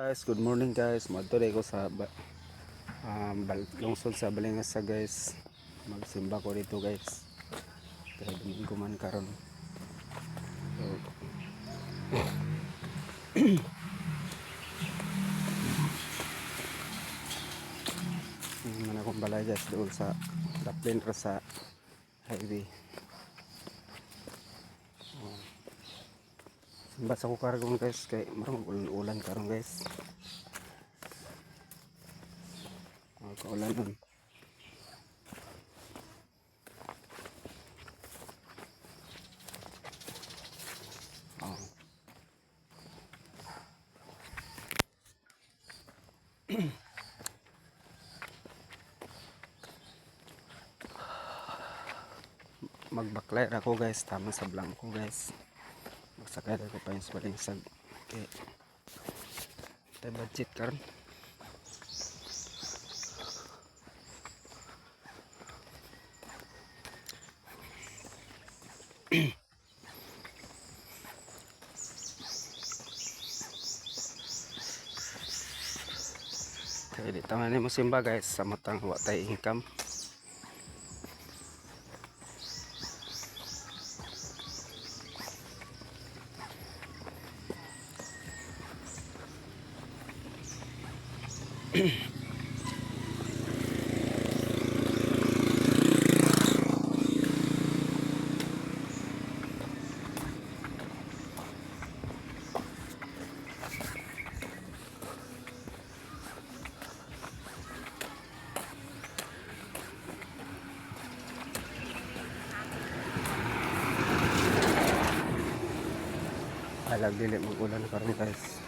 Guys, good morning guys. Madto ko sa lungsod sa Balingasa guys. Magsimba ko dito guys. Kaya Domingo man karon. So, man akong balay guys doon sa Daplin ra sa highway. Simba sa ko karon guys kay marang ulan karon guys. Kaulan nun. Magbaklay ako guys, tama sa blanco guys. Magsakay ako pa yung balingsag. Okay. Tayo budget karon. Okay, di tama ni mo simba guys sa matang watay income. Alag dili mag-ulan karon guys.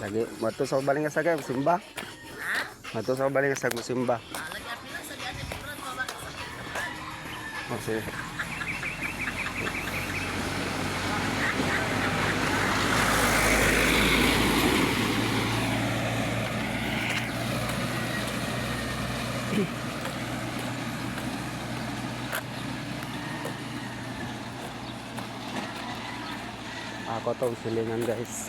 Lagi mato sa Balingasa guys simba. Mato sa Balingasa simba. Okay. Ako tong silingan guys.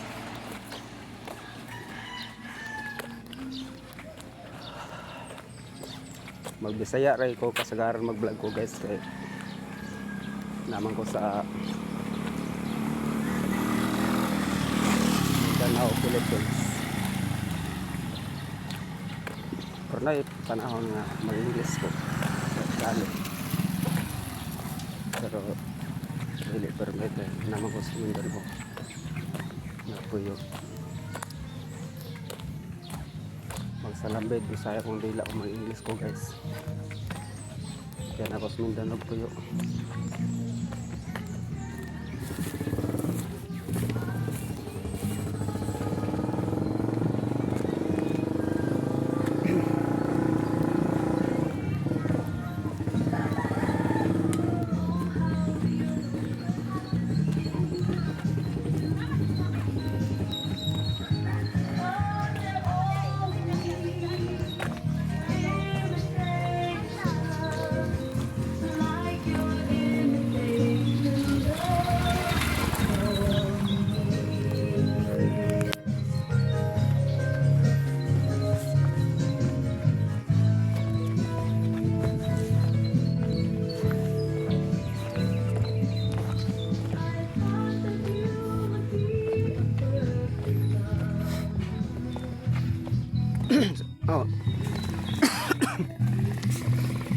Magbisaya ray ko kasagaran mag-vlog ko guys kay naman ko sa Mindanao, Philippines. Pero na panahon nga mag-English ko dali. Pero dili permit naman ko sa Mindanao. Napuyo. Magsalambid bisaya kung dila ko mag-English ko guys. Kaya na ko sa Mindanao puyo. Oh.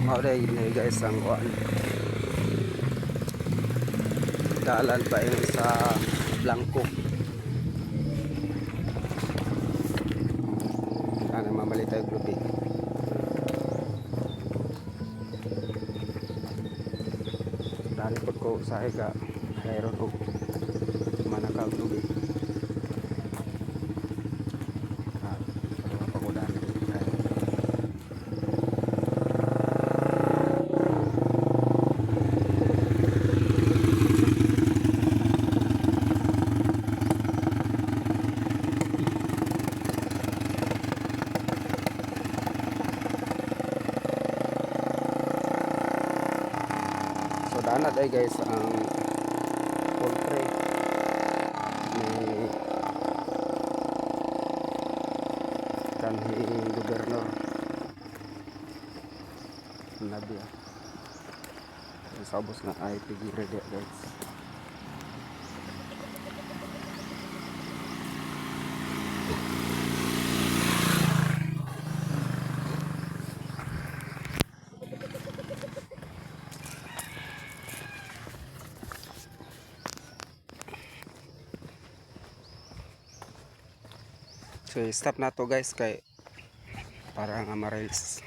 Mau deh ini guys ang kuan. Dalan pa yung sa Blanco. Sana mamali tayo grupi. Dari po ko sa ega mayroon ko manakaw tubig. Dana day guys ang poultry ni kanhi gobernador Nabi. Sabos na ay pigire dia guys. So stop na to guys kay para nga ma-release